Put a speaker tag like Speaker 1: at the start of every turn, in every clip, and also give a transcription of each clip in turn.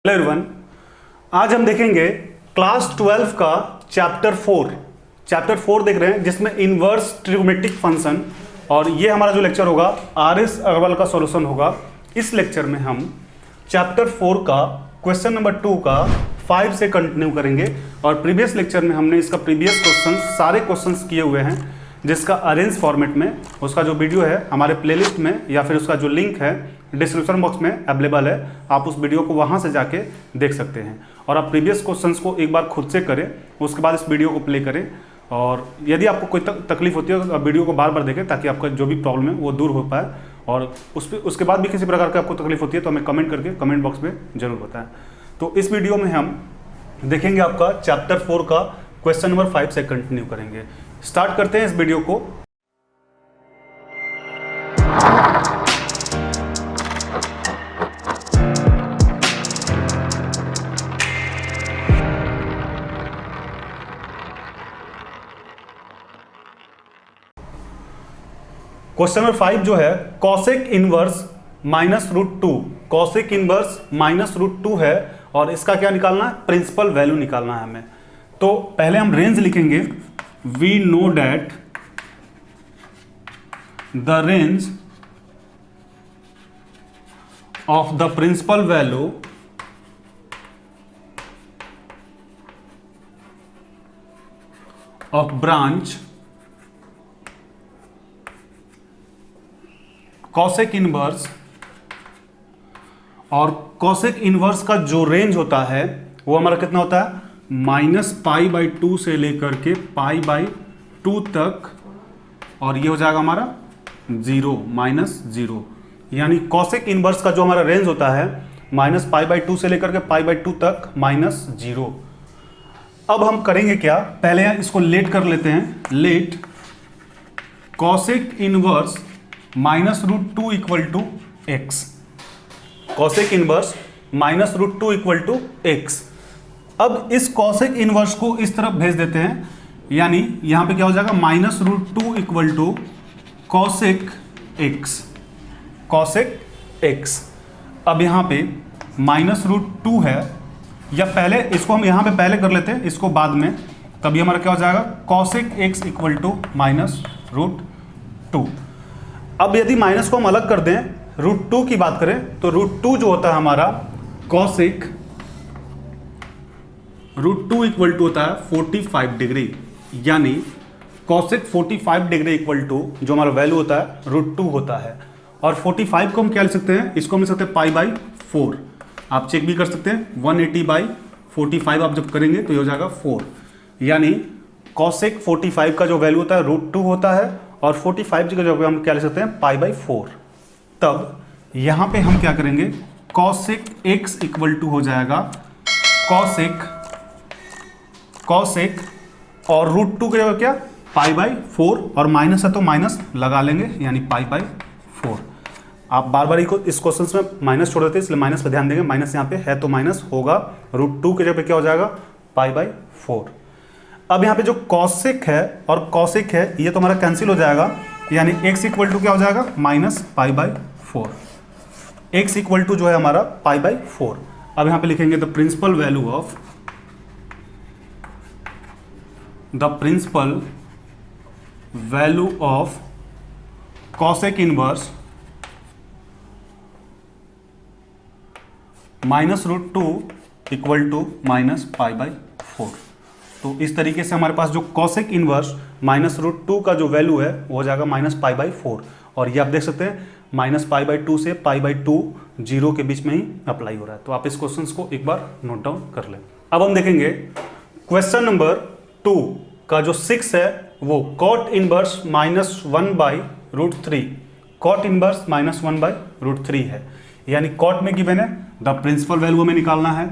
Speaker 1: Hello everyone, आज हम देखेंगे क्लास 12 का चैप्टर 4 देख रहे हैं जिसमें इनवर्स ट्रिगोमेट्रिक फंक्शन। और ये हमारा जो लेक्चर होगा आर.एस. अग्रवाल का सॉल्यूशन होगा। इस लेक्चर में हम चैप्टर 4 का क्वेश्चन नंबर 2 का 5 से कंटिन्यू करेंगे। और प्रीवियस लेक्चर में हमने इसका प्रीवियस क्वेश्चन सारे क्वेश्चंस किए हुए हैं, जिसका अरेंज फॉर्मेट में उसका जो वीडियो है हमारे प्लेलिस्ट में या फिर उसका जो लिंक है डिस्क्रिप्शन बॉक्स में अवेलेबल है। आप उस वीडियो को वहां से जाके देख सकते हैं और आप प्रीवियस क्वेश्चंस को एक बार खुद से करें, उसके बाद इस वीडियो को प्ले करें। और यदि आपको कोई तकलीफ होती है तो वीडियो को बार बार देखें ताकि आपका जो भी प्रॉब्लम है वो दूर हो पाए। और उसके बाद भी किसी प्रकार की आपको तकलीफ होती है तो हमें कमेंट करके कमेंट बॉक्स में जरूर बताएं। तो इस वीडियो में हम देखेंगे आपका चैप्टर 4 का क्वेश्चन नंबर 5 से कंटिन्यू करेंगे। स्टार्ट करते हैं इस वीडियो को। क्वेश्चन नंबर 5 जो है कॉसेक इनवर्स -√2, कॉसेक इनवर्स -√2 है और इसका क्या निकालना है, प्रिंसिपल वैल्यू निकालना है हमें। तो पहले हम रेंज लिखेंगे। We know that the range of the principal value of branch cosec inverse, और कॉसेक इनवर्स का जो रेंज होता है वो हमारा कितना होता है, -π/2 से लेकर के π/2 तक, और ये हो जाएगा हमारा 0 यानी कॉसेक इनवर्स का जो हमारा रेंज होता है -π/2 से लेकर के π/2 तक -0। अब हम करेंगे क्या, पहले इसको लेट कर लेते हैं। Let cosec inverse -√2 = x, cosec inverse -√2 = x। अब इस कॉसेक इनवर्स को इस तरफ भेज देते हैं, यानी यहां पे क्या हो जाएगा, -√2 = कॉसेक x, कॉसेक x। अब यहां पे -√2 है, या पहले इसको हम यहां पे पहले कर लेते हैं, इसको बाद में, तभी हमारा क्या हो जाएगा, कॉसेक x = -√2। अब यदि माइनस को हम अलग कर दें, √2 की बात करें तो √2 जो होता है हमारा कॉसेक √2 होता है 45 डिग्री, यानी कॉसेक 45 डिग्री जो हमारा वैल्यू होता है √2 होता है। और 45 को हम क्या लिख सकते हैं, इसको हम लिख सकते हैं π/4। आप चेक भी कर सकते हैं, 180/45 आप जब करेंगे तो ये हो जाएगा 4, यानी कॉसेक 45 का जो वैल्यू होता है √2 होता है, और 45 की जगह पे हम क्या ले सकते हैं, π/4। तब यहां पे हम क्या करेंगे, कॉसेक x = हो जाएगा कॉसेक और √2 की जगह क्या, π/4, और माइनस है तो माइनस लगा लेंगे, यानी π/4। आप बार बार इस क्वेश्चन में माइनस छोड़ देते हैं, इसलिए माइनस पे ध्यान देंगे। माइनस यहाँ पे है तो माइनस होगा, √2 की जगह पे क्या हो जाएगा, π/4। अब यहाँ पे जो कॉसेक है और कॉसेक है ये तो हमारा कैंसिल हो जाएगा, यानी x = क्या हो जाएगा, -π/4। x = जो है हमारा π/4। अब यहाँ पे लिखेंगे the principal value of cosec inverse -√2 = -π/4। तो इस तरीके से हमारे पास जो कॉसेक इनवर्स -√2 का जो वैल्यू है वो हो जाएगा -π/4। और ये आप देख सकते हैं -π/2 से π/2 0 के बीच में ही अप्लाई हो रहा है। तो आप इस क्वेश्चन को एक बार नोट डाउन कर लें। अब हम देखेंगे क्वेश्चन नंबर 2 का जो 6 है वो कॉट इनवर्स -1/√3, कॉट इनवर्स -1/√3 है, यानी कॉट में गिवन है, द प्रिंसिपल वैल्यू हमें निकालना है।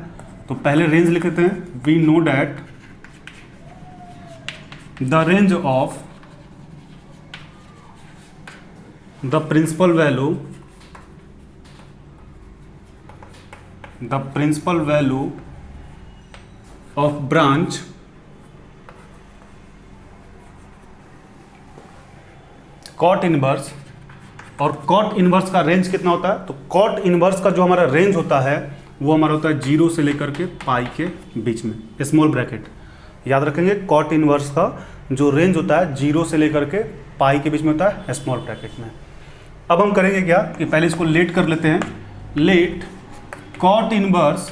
Speaker 1: तो पहले रेंज लिख लेते हैं। We know that the range of the principal value of branch cot inverse और कॉट इनवर्स का रेंज कितना होता है? तो कॉट इनवर्स का जो हमारा रेंज होता है वो हमारा होता है 0 से लेकर के पाई के बीच में, स्मॉल ब्रैकेट। याद रखेंगे कॉट इनवर्स का जो रेंज होता है 0 से लेकर के पाई के बीच में होता है स्मॉल ब्रैकेट में। अब हम करेंगे क्या कि पहले इसको लेट कर लेते हैं। Let cot inverse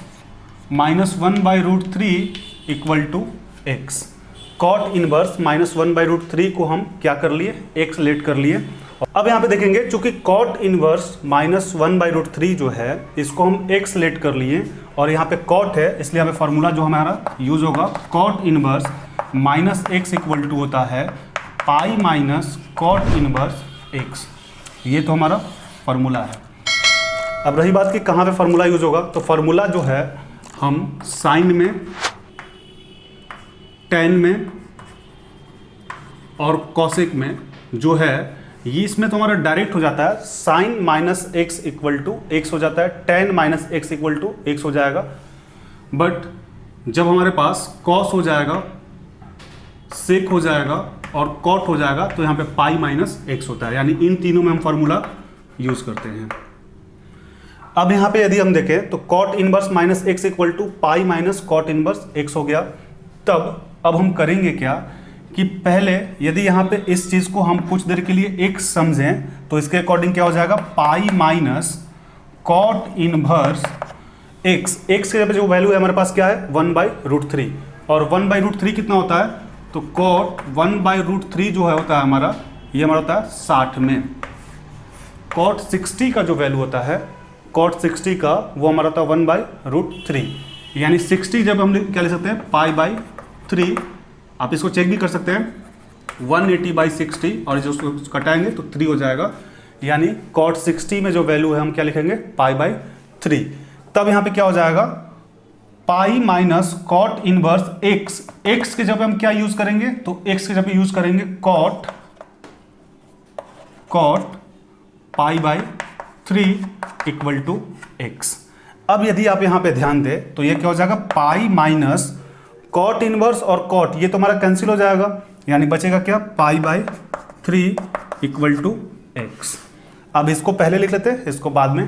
Speaker 1: -1/√3 equal to X. Cot inverse -1/√3 को हम क्या कर लिए, एक्स लेट कर लिए। अब यहाँ पे देखेंगे चूंकि कॉट इनवर्स -1/√3 जो है इसको हम एक्स लेट कर लिए और यहाँ पे कॉट है, इसलिए हमें फॉर्मूला जो हमारा यूज होगा cot inverse -x equal to होता है pi minus cot inverse x। ये तो हमारा फॉर्मूला है। अब रही बात कि कहाँ पे फॉर्मूला यूज होगा, तो फॉर्मूला जो है हम साइन में, टेन में और कॉसेक में जो है ये इसमें तो हमारा डायरेक्ट हो जाता है। Sine -x equal to X हो जाता है, tan -x equal to X हो जाएगा। बट जब हमारे पास कॉस हो जाएगा, सेक हो जाएगा और कॉट हो जाएगा तो यहाँ पे पाई -x होता है, यानी इन तीनों में हम फॉर्मूला यूज करते हैं। अब यहाँ पे यदि हम देखें तो cot inverse -x equal to pi minus cot inverse x हो गया। तब अब हम करेंगे क्या कि पहले यदि यहाँ पे इस चीज़ को हम कुछ देर के लिए x समझें तो इसके अकॉर्डिंग क्या हो जाएगा, pi minus cot inverse x। x के जगह पे जो वैल्यू है हमारे पास क्या है 1/√3 और 1/√3 कितना होता है, तो कॉट 1/√3 जो है होता है हमारा, ये हमारा होता है 60 में। कॉट 60 का जो वैल्यू होता है, कॉट 60 का वो हमारा होता है 1/√3, यानी 60 जब हम क्या ले सकते हैं पाई/3। आप इसको चेक भी कर सकते हैं 180/60 और जो कटाएंगे तो 3 हो जाएगा, यानी कॉट 60 में जो वैल्यू है हम क्या लिखेंगे पाई/3। तब यहाँ पे क्या हो जाएगा pi minus cot inverse x के जगह पे हम क्या यूज करेंगे, तो x के जगह पे यूज करेंगे कॉट पाई/3 इक्वल टू x। अब यदि आप यहाँ पे ध्यान दें तो ये क्या हो जाएगा पाई माइनस कॉट इनवर्स और कॉट, ये तो हमारा कैंसिल हो जाएगा, यानी बचेगा क्या पाई/3 इक्वल टू x। अब इसको पहले लिख लेते हैं, इसको बाद में,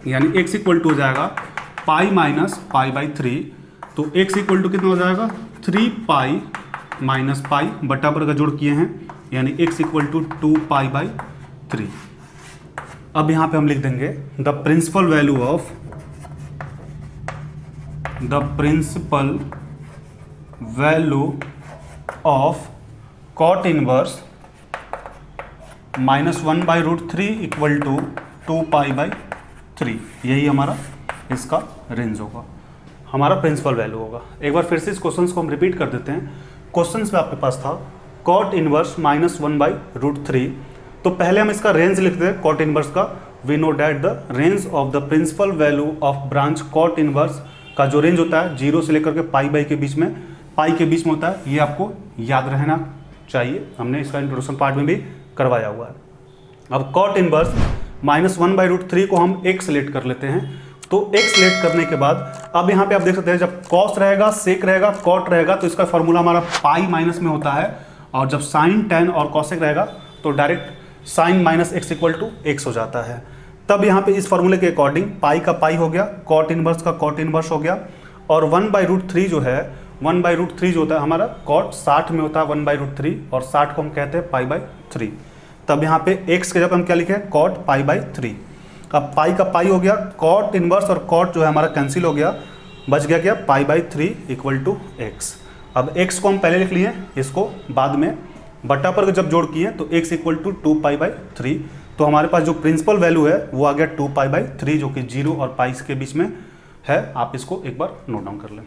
Speaker 1: यानी x इक्वल टू हो जाएगा पाई माइनस पाई/3। तो x इक्वल टू कितना हो जाएगा 3 पाई माइनस पाई बटा पर का जोड़ किए हैं, यानी x इक्वल टू 2 पाई/3। अब यहाँ पे हम लिख देंगे the principal value of cot inverse -1/√3 equal to 2 पाई/3। यही हमारा इसका रेंज होगा, हमारा प्रिंसिपल वैल्यू होगा। एक बार फिर से इस क्वेश्चन को हम रिपीट कर देते हैं। क्वेश्चन में आपके पास था कॉट इनवर्स -1/√3, तो पहले हम इसका रेंज लिखते हैं कॉट इनवर्स का। We know that the range of the principal value of branch cot inverse का जो रेंज होता है 0 से लेकर के पाई के बीच में, पाई के बीच में होता है, ये आपको याद रहना चाहिए, हमने इसका इंट्रोडक्शन पार्ट में भी करवाया हुआ है। अब कॉट इनवर्स -1/√3 को हम x लेट कर लेते हैं। तो x लेट करने के बाद अब यहाँ पे आप देख सकते हैं जब कॉस रहेगा, सेक रहेगा, कॉट रहेगा तो इसका फॉर्मूला हमारा पाई माइनस में होता है, और जब साइन, टेन और कॉसेक रहेगा तो direct sine -x equal to x हो जाता है। तब यहाँ पे इस फॉर्मूले के अकॉर्डिंग पाई का पाई हो गया, कॉट इनवर्स का कॉट इनवर्स हो गया, और 1/√3 जो है 1/√3 जो होता है हमारा कॉट 60 में होता है 1/√3, और 60 को हम कहते हैं पाई/3। तब यहाँ पे x के जब हम क्या लिखे कॉट पाई/3। अब पाई का पाई हो गया, कॉट इनवर्स और कॉट जो है हमारा कैंसिल हो गया, बच गया क्या पाई/3 इक्वल टू x। अब x को हम पहले लिख लिए, इसको बाद में बटा पर जब जोड़ किए तो x इक्वल टू 2 पाई/3। तो हमारे पास जो प्रिंसिपल वैल्यू है वो आ गया 2 पाई/3, जो कि 0 और पाई के बीच में है। आप इसको एक बार नोट डाउन कर लें।